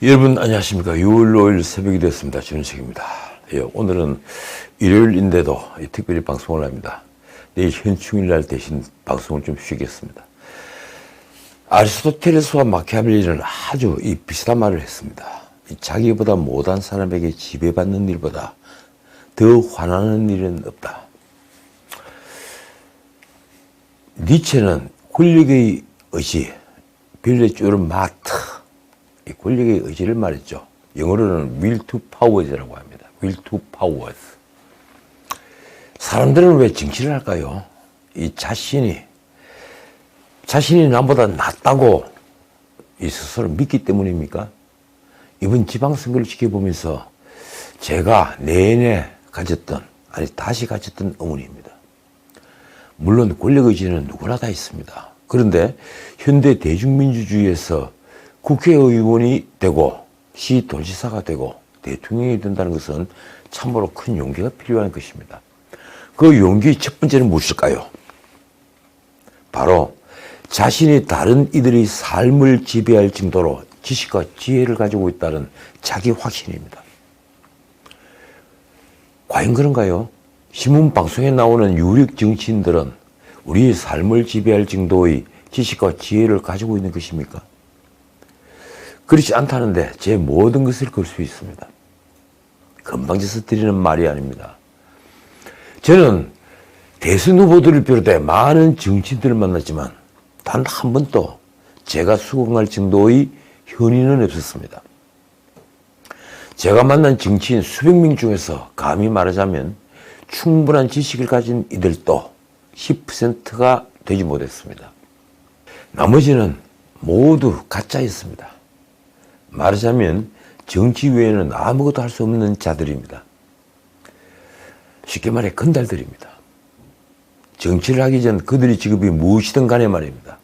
여러분 안녕하십니까. 6월 5일 새벽이 되었습니다. 전우석입니다. 오늘은 일요일인데도 특별히 방송을 합니다. 내일 현충일날 대신 방송을 좀 쉬겠습니다. 아리스토텔레스와 마키아벨리는 아주 비슷한 말을 했습니다. 자기보다 못한 사람에게 지배받는 일보다 더 화나는 일은 없다. 니체는 권력의 의지, 빌레 쭈른 마트, 권력의 의지를 말했죠. 영어로는 will to powers라고 합니다. will to powers. 사람들은 왜 정치를 할까요? 이 자신이 남보다 낫다고 이 스스로 믿기 때문입니까? 이번 지방선거를 지켜보면서 제가 내내 다시 가졌던 의문입니다. 물론 권력의지는 누구나 다 있습니다. 그런데 현대 대중민주주의에서 국회의원이 되고 시도지사가 되고 대통령이 된다는 것은 참으로 큰 용기가 필요한 것입니다. 그 용기의 첫 번째는 무엇일까요? 바로 자신이 다른 이들의 삶을 지배할 정도로 지식과 지혜를 가지고 있다는 자기 확신입니다. 과연 그런가요? 신문 방송에 나오는 유력 정치인들은 우리의 삶을 지배할 정도의 지식과 지혜를 가지고 있는 것입니까? 그렇지 않다는데 제 모든 것을 걸 수 있습니다. 건방져서 드리는 말이 아닙니다. 저는 대선 후보들을 비롯해 많은 정치인들을 만났지만 단 한 번도 제가 수긍할 정도의 현인은 없었습니다. 제가 만난 정치인 수백 명 중에서 감히 말하자면 충분한 지식을 가진 이들도 10%가 되지 못했습니다. 나머지는 모두 가짜였습니다. 말하자면 정치 외에는 아무것도 할 수 없는 자들입니다. 쉽게 말해 건달들입니다. 정치를 하기 전 그들의 직업이 무엇이든 간에 말입니다.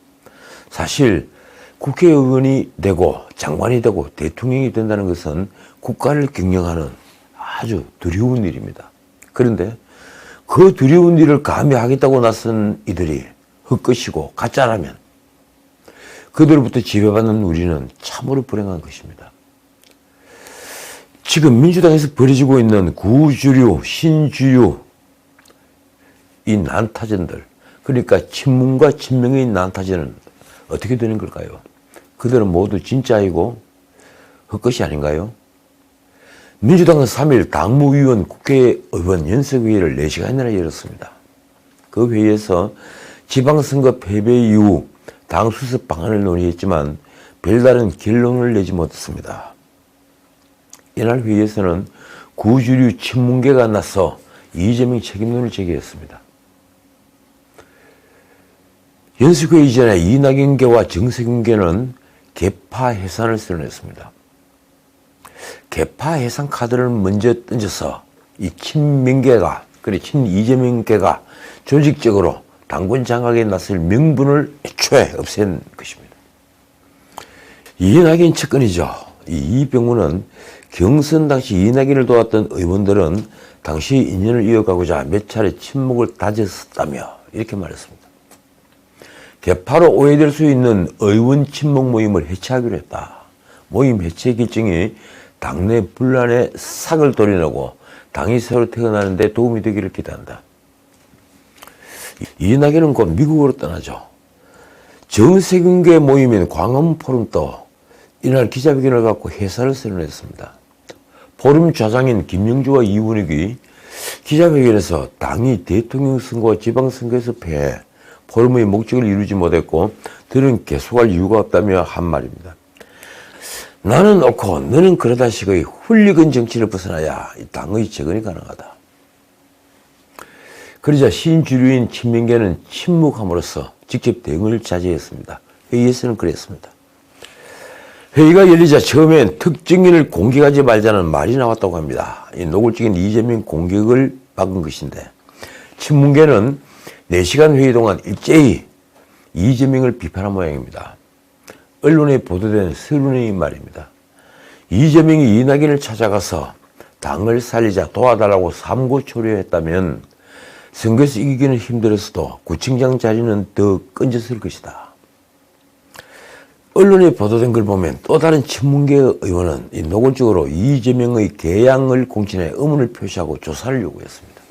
사실 국회의원이 되고 장관이 되고 대통령이 된다는 것은 국가를 경영하는 아주 두려운 일입니다. 그런데 그 두려운 일을 감히 하겠다고 나선 이들이 헛것이고 가짜라면 그들로부터 지배받는 우리는 참으로 불행한 것입니다. 지금 민주당에서 벌어지고 있는 구주류, 신주류 이 난타전들, 그러니까 친문과 친명의 난타전은 어떻게 되는 걸까요? 그들은 모두 진짜이고 헛것이 아닌가요? 민주당은 3일 당무위원 국회의원 연석회의를 4시간이나 열었습니다. 그 회의에서 지방선거 패배 이후 당 수습 방안을 논의했지만 별다른 결론을 내지 못했습니다. 이날 회의에서는 구주류 친문계가 나서 이재명 책임론을 제기했습니다. 연석회의 전에 이낙연계와 정세균계는 개파 해산을 선언했습니다. 개파 해산 카드를 먼저 던져서 이 친명계가, 그리고 친이재명계가 조직적으로 당권 장악에 나설 명분을 애초에 없앤 것입니다. 이낙연 측근이죠. 이 이병우는 경선 당시 이낙연을 도왔던 의원들은 당시 인연을 이어가고자 몇 차례 친목을 다졌다며 이렇게 말했습니다. 개파로 오해될 수 있는 의원 친목 모임을 해체하기로 했다. 모임 해체 결정이 당내 분란에 삭을 도려내고 당이 새로 태어나는 데 도움이 되기를 기대한다. 이낙연은 곧 미국으로 떠나죠. 정세균계 모임인 광화문포럼도 이날 기자회견을 갖고 해산을 선언했습니다. 포럼 좌장인 김영주와 이훈익이 기자회견에서 당이 대통령 선거와 지방선거에서 패해 포럼의 목적을 이루지 못했고 들은 계속할 이유가 없다며 한 말입니다. 나는 옳고 너는 그러다 식의 훌리건 정치를 벗어나야 이 당의 재건이 가능하다. 그러자 신주류인 친명계는 침묵함으로써 직접 대응을 자제했습니다. 회의에서는 그랬습니다. 회의가 열리자 처음엔 특정인을 공격하지 말자는 말이 나왔다고 합니다. 이 노골적인 이재명 공격을 막은 것인데 친문계는 4시간 회의 동안 일제히 이재명을 비판한 모양입니다. 언론에 보도된 서론의 말입니다. 이재명이 이낙연을 찾아가서 당을 살리자 도와달라고 삼고초려했다면 선거에서 이기기는 힘들었어도 구청장 자리는 더 끈졌을 것이다. 언론에 보도된 걸 보면 또 다른 친문계 의원은 노골적으로 이재명의 개양을 공천에 의문을 표시하고 조사를 요구했습니다.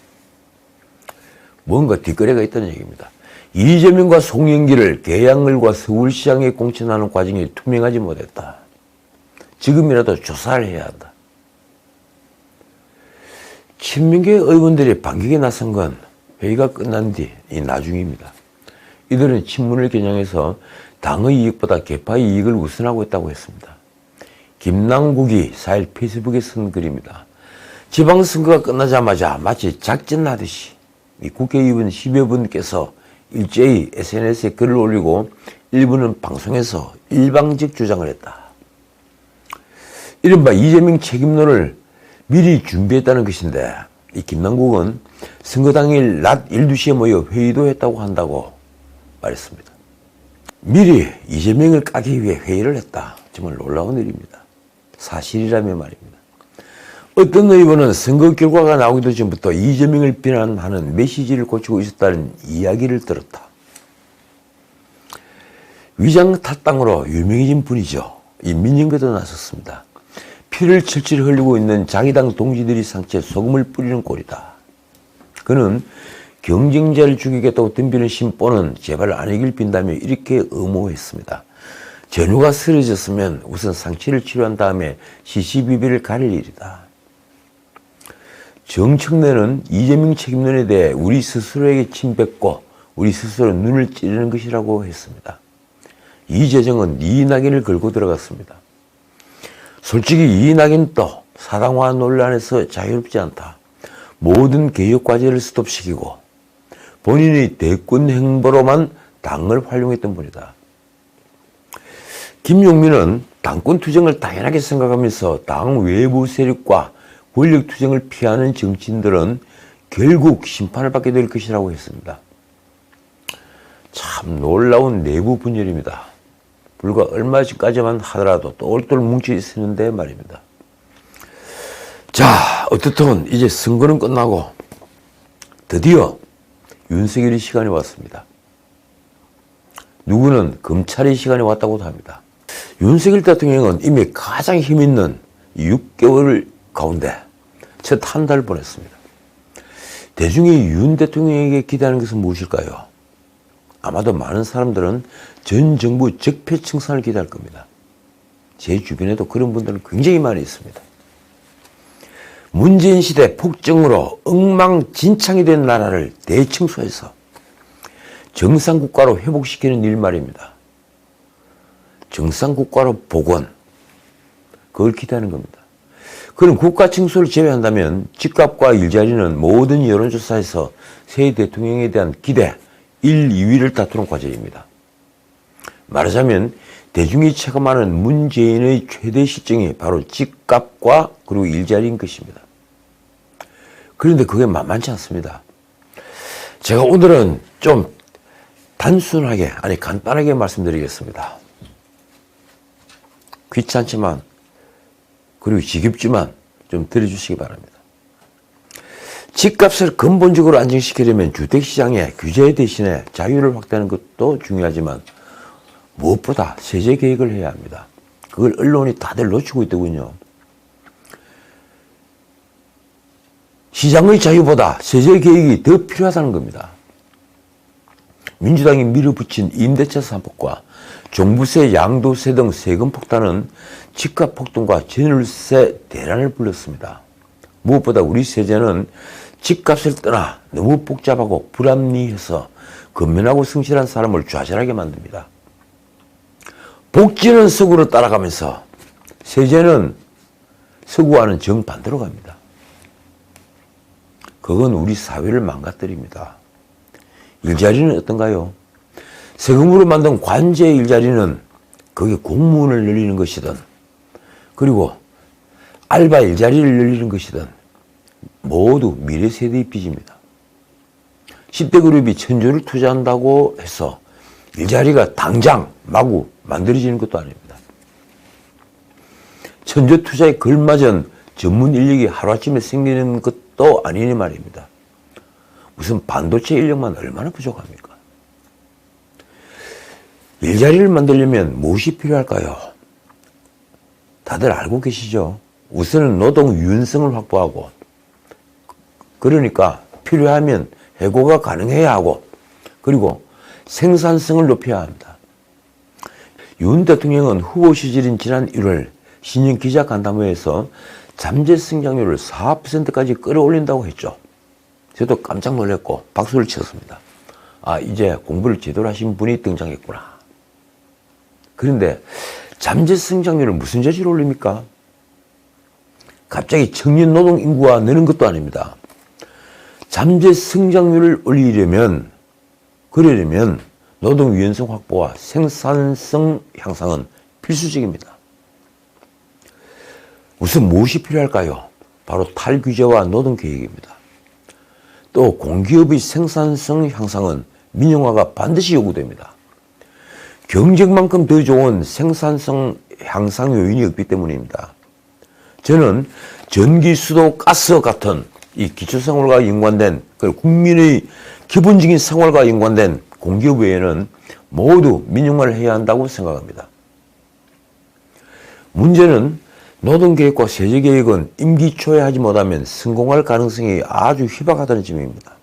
뭔가 뒷거래가 있다는 얘기입니다. 이재명과 송영길을 개양을과 서울시장에 공천하는 과정이 투명하지 못했다. 지금이라도 조사를 해야 한다. 친문계 의원들이 반격에 나선 건 회의가 끝난 뒤 나중입니다. 이들은 친문을 겨냥해서 당의 이익보다 개파의 이익을 우선하고 있다고 했습니다. 김남국이 4일 페이스북에 쓴 글입니다. 지방선거가 끝나자마자 마치 작전하듯이 국회의원 10여 분께서 일제히 SNS에 글을 올리고 일부는 방송에서 일방적 주장을 했다. 이른바 이재명 책임론을 미리 준비했다는 것인데 이 김남국은 선거 당일 낮 1, 2시에 모여 회의도 했다고 한다고 말했습니다. 미리 이재명을 까기 위해 회의를 했다. 정말 놀라운 일입니다. 사실이라면 말입니다. 어떤 의원은 선거 결과가 나오기도 전부터 이재명을 비난하는 메시지를 고치고 있었다는 이야기를 들었다. 위장 탈당으로 유명해진 분이죠. 이 민정배도 나섰습니다. 피를 철철 흘리고 있는 자기 당 동지들이 상처에 소금을 뿌리는 꼴이다. 그는 경쟁자를 죽이겠다고 덤비는 심보는 제발 아니길 빈다며 이렇게 의모했습니다. 전우가 쓰러졌으면 우선 상처를 치료한 다음에 시시비비를 가릴 일이다. 정청래는 이재명 책임론에 대해 우리 스스로에게 침뱉고 우리 스스로 눈을 찌르는 것이라고 했습니다. 이재정은 이낙연을 걸고 들어갔습니다. 솔직히 이낙연도 사당화 논란에서 자유롭지 않다. 모든 개혁 과제를 스톱시키고 본인의 대권 행보로만 당을 활용했던 분이다. 김용민은 당권 투쟁을 당연하게 생각하면서 당 외부 세력과 권력 투쟁을 피하는 정치인들은 결국 심판을 받게 될 것이라고 했습니다. 참 놀라운 내부 분열입니다. 불과 얼마 전까지만 하더라도 똘똘 뭉쳐 있었는데 말입니다. 자, 어떻든 이제 선거는 끝나고 드디어 윤석열의 시간이 왔습니다. 누구는 검찰의 시간이 왔다고도 합니다. 윤석열 대통령은 이미 가장 힘있는 6개월 가운데 첫 한 달을 보냈습니다. 대중이 윤 대통령에게 기대하는 것은 무엇일까요? 아마도 많은 사람들은 전 정부 적폐청산을 기대할 겁니다. 제 주변에도 그런 분들은 굉장히 많이 있습니다. 문재인 시대 폭정으로 엉망진창이 된 나라를 대청소해서 정상국가로 회복시키는 일 말입니다. 정상국가로 복원, 그걸 기대하는 겁니다. 그럼 국가 청소를 제외한다면 집값과 일자리는 모든 여론조사에서 새 대통령에 대한 기대 1, 2위를 다투는 과제입니다. 말하자면 대중이 체감하는 문재인의 최대 실정이 바로 집값과 그리고 일자리인 것입니다. 그런데 그게 만만치 않습니다. 제가 오늘은 좀 단순하게, 아니 간단하게 말씀드리겠습니다. 귀찮지만 그리고 지겹지만 좀 들어주시기 바랍니다. 집값을 근본적으로 안정시키려면 주택시장의 규제 대신에 자유를 확대하는 것도 중요하지만 무엇보다 세제 개혁을 해야 합니다. 그걸 언론이 다들 놓치고 있더군요. 시장의 자유보다 세제 개혁이 더 필요하다는 겁니다. 민주당이 밀어붙인 임대차 상법과 종부세, 양도세 등 세금 폭탄은 집값 폭등과 전월세 대란을 불렀습니다. 무엇보다 우리 세제는 집값을 떠나 너무 복잡하고 불합리해서 근면하고 성실한 사람을 좌절하게 만듭니다. 복지는 서구로 따라가면서 세제는 서구와는 정반대로 갑니다. 그건 우리 사회를 망가뜨립니다. 일자리는 어떤가요? 세금으로 만든 관제 일자리는 그게 공무원을 늘리는 것이든 그리고 알바 일자리를 늘리는 것이든 모두 미래 세대의 빚입니다. 10대 그룹이 천조를 투자한다고 해서 일자리가 당장 마구 만들어지는 것도 아닙니다. 천조 투자에 걸맞은 전문 인력이 하루아침에 생기는 것도 아니니 말입니다. 무슨 반도체 인력만 얼마나 부족합니까? 일자리를 만들려면 무엇이 필요할까요? 다들 알고 계시죠? 우선은 노동 유연성을 확보하고, 그러니까 필요하면 해고가 가능해야 하고, 그리고 생산성을 높여야 합니다. 윤 대통령은 후보 시절인 지난 1월 신년 기자간담회에서 잠재 성장률을 4%까지 끌어올린다고 했죠. 저도 깜짝 놀랐고 박수를 쳤습니다. 아, 이제 공부를 제대로 하신 분이 등장했구나. 그런데 잠재 성장률을 무슨 재질로 올립니까? 갑자기 청년 노동 인구가 느는 것도 아닙니다. 잠재 성장률을 올리려면, 그러려면 노동 유연성 확보와 생산성 향상은 필수적입니다. 우선 무엇이 필요할까요? 바로 탈규제와 노동계획입니다. 또 공기업의 생산성 향상은 민영화가 반드시 요구됩니다. 경쟁만큼 더 좋은 생산성 향상 요인이 없기 때문입니다. 저는 전기, 수도, 가스 같은 이 기초생활과 연관된, 국민의 기본적인 생활과 연관된 공기업 외에는 모두 민영화를 해야 한다고 생각합니다. 문제는 노동계획과 세제계획은 임기 초에 하지 못하면 성공할 가능성이 아주 희박하다는 점입니다.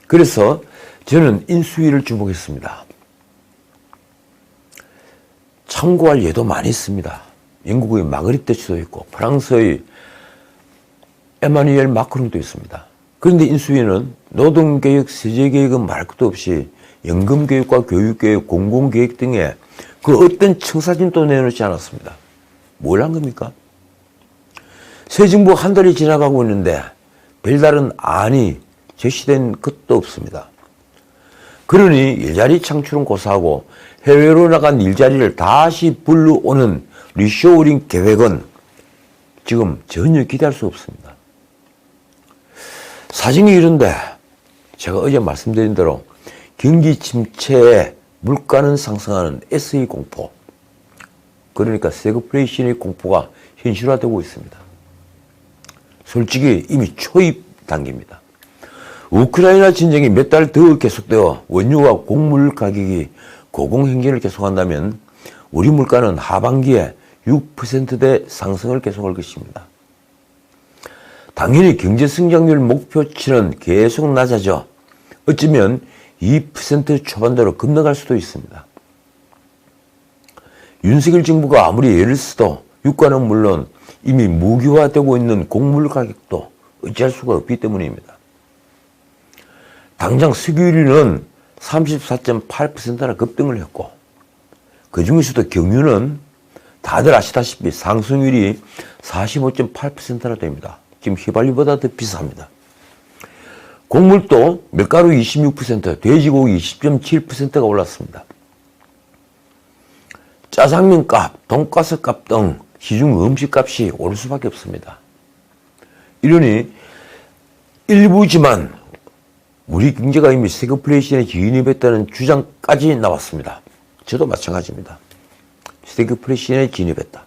그래서 저는 인수위를 주목했습니다. 참고할 예도 많이 있습니다. 영국의 마그리트 대치도 있고 프랑스의 에마뉘엘 마크롱도 있습니다. 그런데 인수위는 노동개혁, 세제개혁은 말 것도 없이 연금개혁과 교육개혁, 공공개혁 등의 그 어떤 청사진도 내놓지 않았습니다. 뭘 한 겁니까? 새 정부 한 달이 지나가고 있는데 별다른 안이 제시된 것도 없습니다. 그러니 일자리 창출은 고사하고 해외로 나간 일자리를 다시 불러오는 리쇼어링 계획은 지금 전혀 기대할 수 없습니다. 사정이 이런데 제가 어제 말씀드린 대로 경기 침체에 물가는 상승하는 SE 공포, 그러니까 세그플레이션의 공포가 현실화되고 있습니다. 솔직히 이미 초입 단계입니다. 우크라이나 전쟁이 몇 달 더 계속되어 원유와 곡물 가격이 고공행진을 계속한다면 우리 물가는 하반기에 6%대 상승을 계속할 것입니다. 당연히 경제성장률 목표치는 계속 낮아져 어쩌면 2% 초반대로 급락할 수도 있습니다. 윤석열 정부가 아무리 애를 써도 유가는 물론 이미 무기화되고 있는 곡물 가격도 어찌할 수가 없기 때문입니다. 당장 석유류는 34.8%나 급등을 했고 그 중에서도 경유는 다들 아시다시피 상승률이 45.8%나 됩니다. 지금 휘발유보다 더 비쌉니다. 곡물도 밀가루 26%, 돼지고기 20.7%가 올랐습니다. 짜장면 값, 돈가스 값 등 시중 음식값이 오를 수밖에 없습니다. 이러니 일부지만 우리 경제가 이미 세그플레이션에 진입했다는 주장까지 나왔습니다. 저도 마찬가지입니다. 세그플레이션에 진입했다.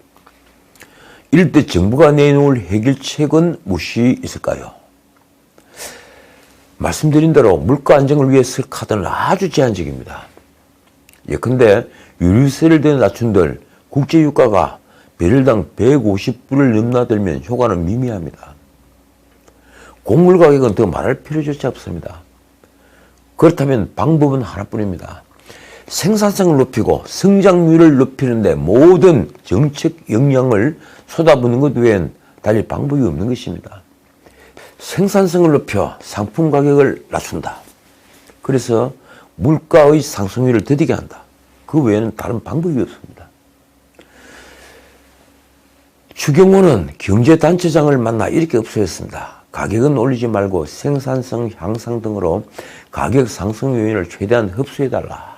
이럴 때 정부가 내놓을 해결책은 무엇이 있을까요? 말씀드린 대로 물가 안정을 위해 쓸 카드는 아주 제한적입니다. 예컨대 유류세를 더 낮춘들 국제유가가 배럴당 150불을 넘나들면 효과는 미미합니다. 곡물 가격은 더 말할 필요조차 없습니다. 그렇다면 방법은 하나뿐입니다. 생산성을 높이고 성장률을 높이는데 모든 정책 역량을 쏟아붓는 것 외엔 달리 방법이 없는 것입니다. 생산성을 높여 상품 가격을 낮춘다. 그래서 물가의 상승률을 더디게 한다. 그 외에는 다른 방법이 없습니다. 추경호는 경제단체장을 만나 이렇게 obso했습니다. 가격은 올리지 말고 생산성 향상 등으로 가격 상승 요인을 최대한 흡수해달라.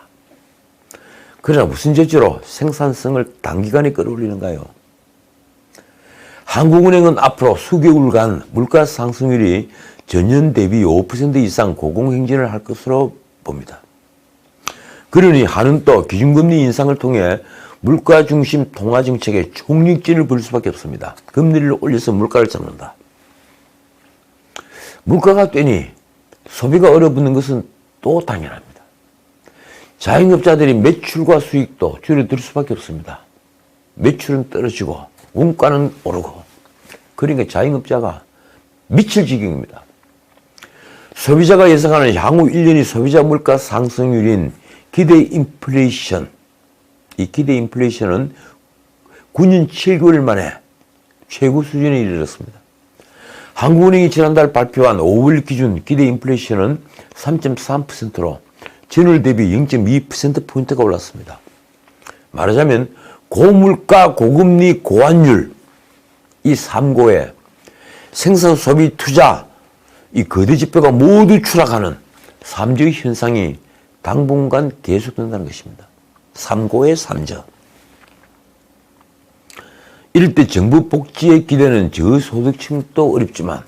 그러나 무슨 재주로 생산성을 단기간에 끌어올리는가요? 한국은행은 앞으로 수개월간 물가 상승률이 전년 대비 5% 이상 고공행진을 할 것으로 봅니다. 그러니 한은또 기준금리 인상을 통해 물가 중심 통화정책에 총력진을 부릴 수밖에 없습니다. 금리를 올려서 물가를 잡는다. 물가가 뛰니 소비가 얼어붙는 것은 또 당연합니다. 자영업자들이 매출과 수익도 줄어들 수밖에 없습니다. 매출은 떨어지고 원가는 오르고, 그러니까 자영업자가 미칠 지경입니다. 소비자가 예상하는 향후 1년이 소비자 물가 상승률인 기대 인플레이션, 이 기대 인플레이션은 9년 7개월 만에 최고 수준에 이르렀습니다. 한국은행이 지난달 발표한 5월 기준 기대 인플레이션은 3.3%로 전월 대비 0.2%포인트가 올랐습니다. 말하자면 고물가, 고금리, 고환율, 이 3고에 생산, 소비, 투자, 이 거대 지표가 모두 추락하는 3저 현상이 당분간 계속된다는 것입니다. 3고의 3저. 이럴 때 정부 복지에 기대는 저소득층도 어렵지만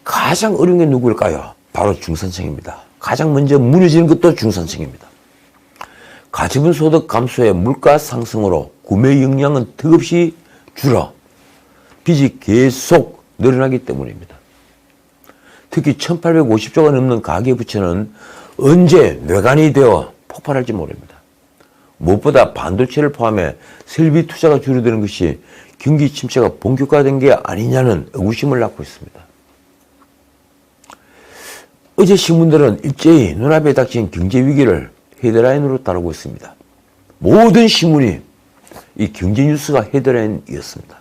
가장 어려운 게 누구일까요? 바로 중산층입니다. 가장 먼저 무너지는 것도 중산층입니다. 가처분 소득 감소에 물가 상승으로 구매 역량은 턱없이 줄어 빚이 계속 늘어나기 때문입니다. 특히 1850조가 넘는 가계부채는 언제 뇌관이 되어 폭발할지 모릅니다. 무엇보다 반도체를 포함해 설비 투자가 줄어드는 것이 경기 침체가 본격화된 게 아니냐는 의구심을 낳고 있습니다. 어제 신문들은 일제히 눈앞에 닥친 경제 위기를 헤드라인으로 다루고 있습니다. 모든 신문이 이 경제 뉴스가 헤드라인이었습니다.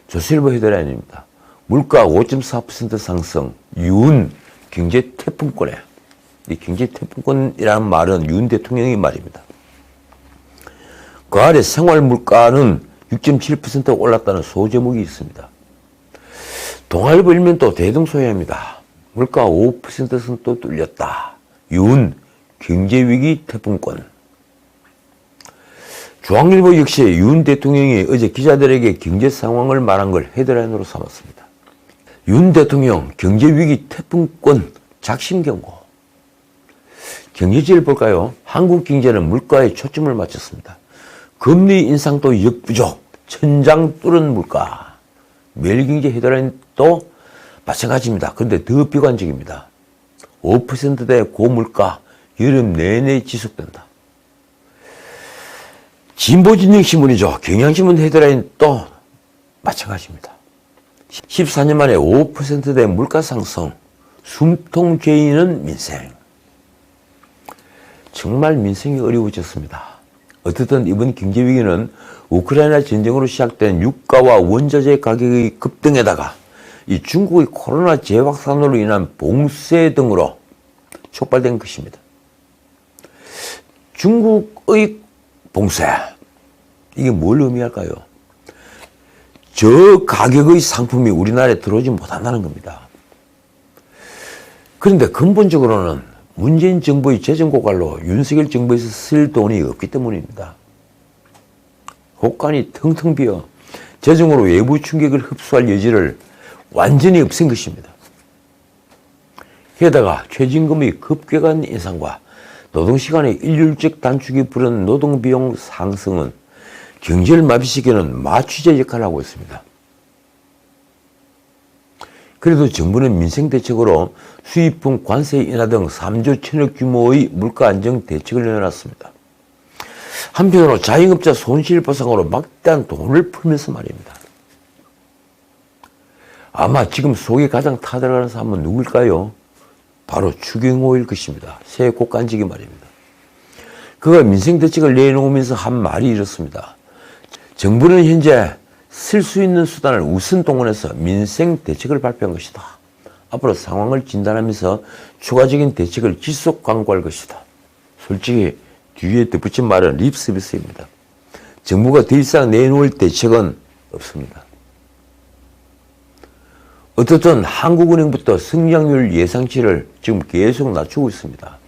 조선일보 헤드라인입니다. 물가 5.4% 상승, 윤 경제 태풍권에. 이 경제 태풍권이라는 말은 윤 대통령의 말입니다. 그 아래 생활 물가는 6.7% 올랐다는 소제목이 있습니다. 동아일보 일면도 대동소이합니다. 물가 5%선 또 뚫렸다. 윤 경제위기 태풍권. 중앙일보 역시 윤 대통령이 어제 기자들에게 경제 상황을 말한 걸 헤드라인으로 삼았습니다. 윤 대통령 경제위기 태풍권 작심 경고. 경제지를 볼까요? 한국 경제는 물가에 초점을 맞췄습니다. 금리 인상도 역부족, 천장 뚫은 물가. 매일경제 헤드라인도 마찬가지입니다. 그런데 더 비관적입니다. 5%대 고물가, 여름 내내 지속된다. 진보진영신문이죠. 경향신문 헤드라인 또 마찬가지입니다. 14년 만에 5%대 물가 상승, 숨통 죄인은 민생. 정말 민생이 어려워졌습니다. 어쨌든 이번 경제위기는 우크라이나 전쟁으로 시작된 유가와 원자재 가격의 급등에다가 이 중국의 코로나 재확산으로 인한 봉쇄 등으로 촉발된 것입니다. 중국의 봉쇄, 이게 뭘 의미할까요? 저 가격의 상품이 우리나라에 들어오지 못한다는 겁니다. 그런데 근본적으로는 문재인 정부의 재정 고갈로 윤석열 정부에서 쓸 돈이 없기 때문입니다. 곳간이 텅텅 비어 재정으로 외부 충격을 흡수할 여지를 완전히 없앤 것입니다. 게다가 최저임금의 급격한 인상과 노동시간의 일률적 단축이 부른 노동비용 상승은 경제를 마비시키는 마취제 역할을 하고 있습니다. 그래도 정부는 민생대책으로 수입품 관세 인하 등 3조 1천억 규모의 물가 안정 대책을 내놨습니다. 한편으로 자영업자 손실보상으로 막대한 돈을 풀면서 말입니다. 아마 지금 속이 가장 타들어가는 사람은 누구일까요? 바로 추경호일 것입니다. 새 곡간직이 말입니다. 그가 민생대책을 내놓으면서 한 말이 이렇습니다. 정부는 현재 쓸 수 있는 수단을 우선 동원해서 민생대책을 발표한 것이다. 앞으로 상황을 진단하면서 추가적인 대책을 지속 강구할 것이다. 솔직히 뒤에 덧붙인 말은 립서비스입니다. 정부가 더 이상 내놓을 대책은 없습니다. 어떻든 한국은행부터 성장률 예상치를 지금 계속 낮추고 있습니다.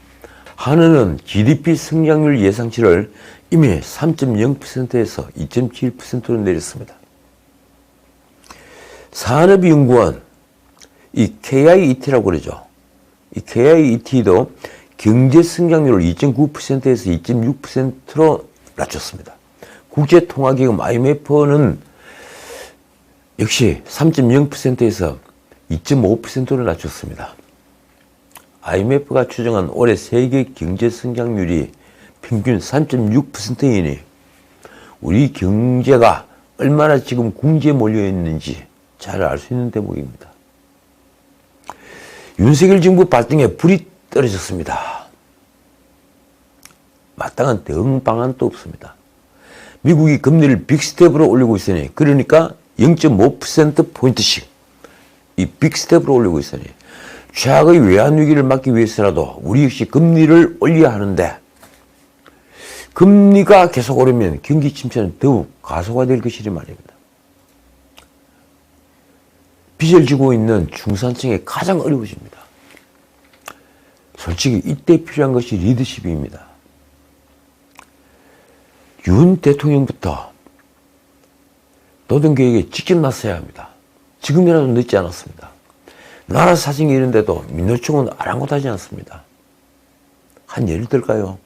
한은은 GDP 성장률 예상치를 이미 3.0%에서 2.7%로 내렸습니다. 산업연구원, 이 KIET라고 그러죠. 이 KIET도 경제 성장률을 2.9%에서 2.6%로 낮췄습니다. 국제통화기금 IMF는 역시 3.0%에서 2.5%로 낮췄습니다. IMF가 추정한 올해 세계 경제 성장률이 평균 3.6%이니 우리 경제가 얼마나 지금 궁지에 몰려 있는지 잘 알 수 있는 대목입니다. 윤석열 정부 발등에 불이 떨어졌습니다. 마땅한 대응 방안도 없습니다. 미국이 금리를 빅스텝으로 올리고 있으니, 그러니까 0.5%포인트씩 이 빅스텝으로 올리고 있으니 최악의 외환위기를 막기 위해서라도 우리 역시 금리를 올려야 하는데, 금리가 계속 오르면 경기 침체는 더욱 가속화될 것이리 말입니다. 빚을 지고 있는 중산층이 가장 어려워집니다. 솔직히 이때 필요한 것이 리더십입니다. 윤 대통령부터 노동계획에 직접 나서야 합니다. 지금이라도 늦지 않았습니다. 나라 사정이 이런데도 민노총은 아랑곳하지 않습니다. 한 예를 들까요?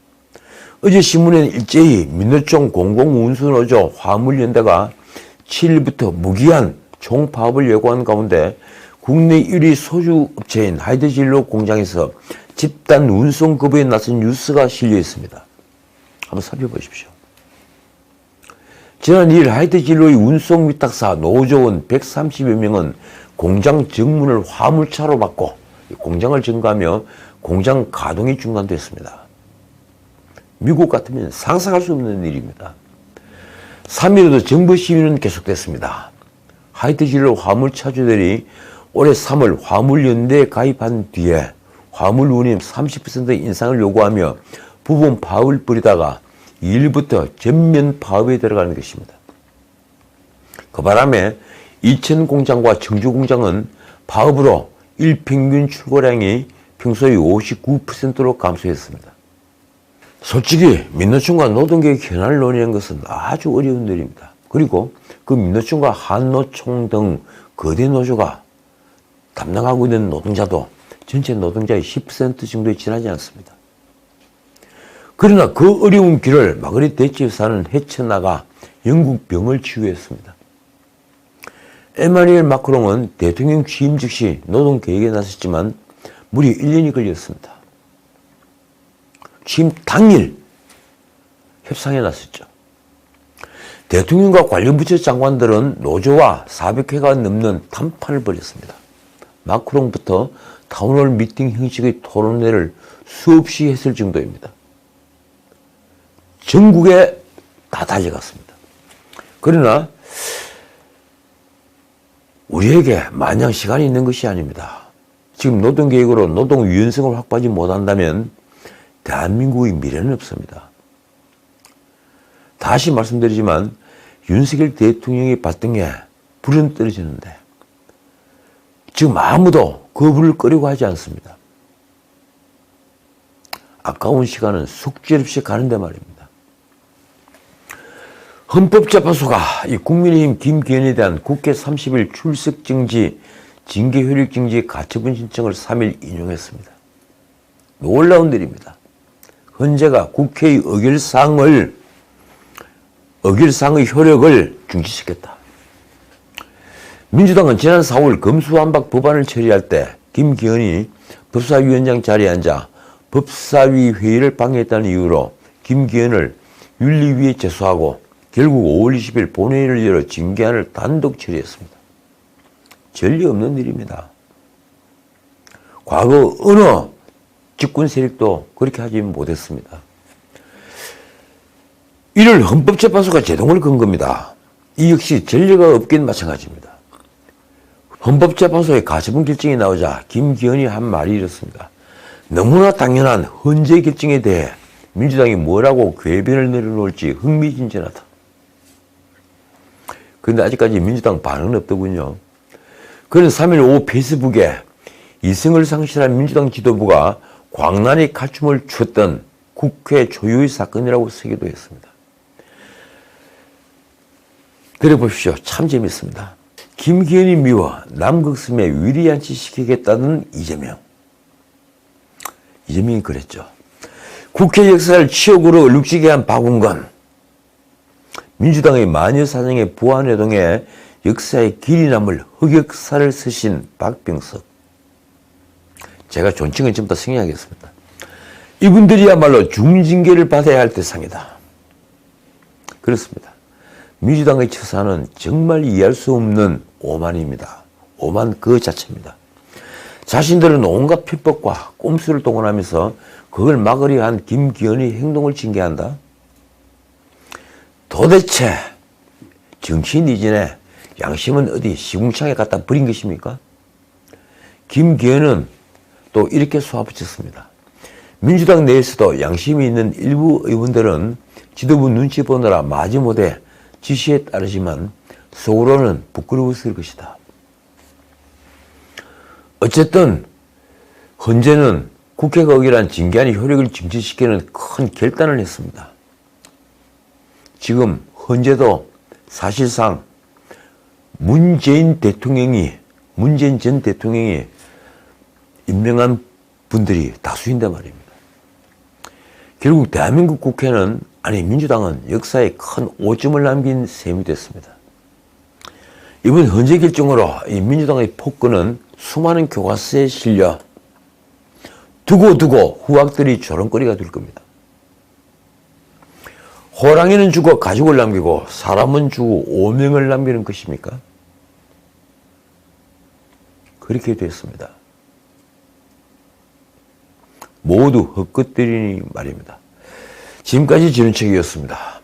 어제 신문에는 일제히 민노총 공공운수노조 화물연대가 7일부터 무기한 총파업을 예고한 가운데 국내 1위 소주 업체인 하이드진로 공장에서 집단 운송 거부에 나선 뉴스가 실려 있습니다. 한번 살펴보십시오. 지난 2일 하이드진로의 운송 위탁사 노조원 130여 명은 공장 정문을 화물차로 바꿔 공장을 증가하며 공장 가동이 중단됐습니다. 미국 같으면 상상할 수 없는 일입니다. 3일에도 정부 시위는 계속됐습니다. 하이드진로 화물차주들이 올해 3월 화물연대에 가입한 뒤에 화물 운임 30% 인상을 요구하며 부분 파업을 벌이다가 2일부터 전면 파업에 들어가는 것입니다. 그 바람에 이천 공장과 청주 공장은 파업으로 일평균 출고량이 평소의 59%로 감소했습니다. 솔직히 민노총과 노동계획 현안을 논의하는 것은 아주 어려운 일입니다. 그리고 그 민노총과 한노총 등 거대 노조가 담당하고 있는 노동자도 전체 노동자의 10% 정도에 지나지 않습니다. 그러나 그 어려운 길을 마그릿 대치 여사는 헤쳐나가 영국 병을 치유했습니다. 에마뉘엘 마크롱은 대통령 취임 즉시 노동계획에 나섰지만 무려 1년이 걸렸습니다. 취임 당일 협상에 나섰죠. 대통령과 관련 부처 장관들은 노조와 400회가 넘는 담판을 벌였습니다. 마크롱부터 타운홀 미팅 형식의 토론회를 수없이 했을 정도입니다. 전국에 다 달려갔습니다. 그러나 우리에게 마냥 시간이 있는 것이 아닙니다. 지금 노동계획으로 노동 유연성을 확보하지 못한다면 대한민국의 미래는 없습니다. 다시 말씀드리지만 윤석열 대통령의 발등에 불은 떨어지는데 지금 아무도 그 불을 끄려고 하지 않습니다. 아까운 시간은 속절없이 가는데 말입니다. 헌법재판소가 이 국민의힘 김기현에 대한 국회 30일 출석정지, 징계효력정지 가처분 신청을 3일 인용했습니다. 놀라운 일입니다. 헌재가 국회의 의결사항의 효력을 중지시켰다. 민주당은 지난 4월 검수완박 법안을 처리할 때 김기현이 법사위원장 자리에 앉아 법사위 회의를 방해했다는 이유로 김기현을 윤리위에 제소하고 결국 5월 20일 본회의를 열어 징계안을 단독 처리했습니다. 전례 없는 일입니다. 과거 어느 집권 세력도 그렇게 하지 못했습니다. 이를 헌법재판소가 제동을 건 겁니다. 이 역시 전례가 없긴 마찬가지입니다. 헌법재판소의 가처분 결정이 나오자 김기현이 한 말이 이렇습니다. 너무나 당연한 헌재 결정에 대해 민주당이 뭐라고 궤변을 내려놓을지 흥미진진하다. 그런데 아직까지 민주당 반응은 없더군요. 그는 3일 오후 페이스북에 이성을 상실한 민주당 지도부가 광란히 칼춤을 췄던 국회 초유의 사건이라고 쓰기도 했습니다. 들어보십시오. 참 재밌습니다. 김기현이 미워 남극섬에 위리안치 시키겠다는 이재명. 이재명이 그랬죠. 국회 역사를 치욕으로 얼룩지게 한 박웅건. 민주당의 마녀사정의 부안회동에 역사의 길이 남을 흑역사를 쓰신 박병석. 제가 존칭은 좀 더 승인하겠습니다. 이분들이야말로 중징계를 받아야 할 대상이다. 그렇습니다. 민주당의 처사는 정말 이해할 수 없는 오만입니다. 오만 그 자체입니다. 자신들은 온갖 편법과 꼼수를 동원하면서 그걸 막으려 한 김기현의 행동을 징계한다. 도대체 정치인 이전에 양심은 어디 시궁창에 갖다 버린 것입니까? 김기현은 또 이렇게 쏘아붙였습니다. 민주당 내에서도 양심이 있는 일부 의원들은 지도부 눈치 보느라 마지못해 지시에 따르지만 속으로는 부끄러웠을 것이다. 어쨌든 헌재는 국회가 의결한 징계안의 효력을 정지시키는 큰 결단을 했습니다. 지금 헌재도 사실상 문재인 전 대통령이 임명한 분들이 다수인데 말입니다. 결국 대한민국 국회는, 아니 민주당은 역사에 큰 오점을 남긴 셈이 됐습니다. 이번 헌재 결정으로 이 민주당의 폭거는 수많은 교과서에 실려 두고두고 후학들이 조롱거리가 될 겁니다. 호랑이는 죽어 가죽을 남기고 사람은 죽어 오명을 남기는 것입니까? 그렇게 됐습니다. 모두 헛것들이니 말입니다. 지금까지 지른책이었습니다.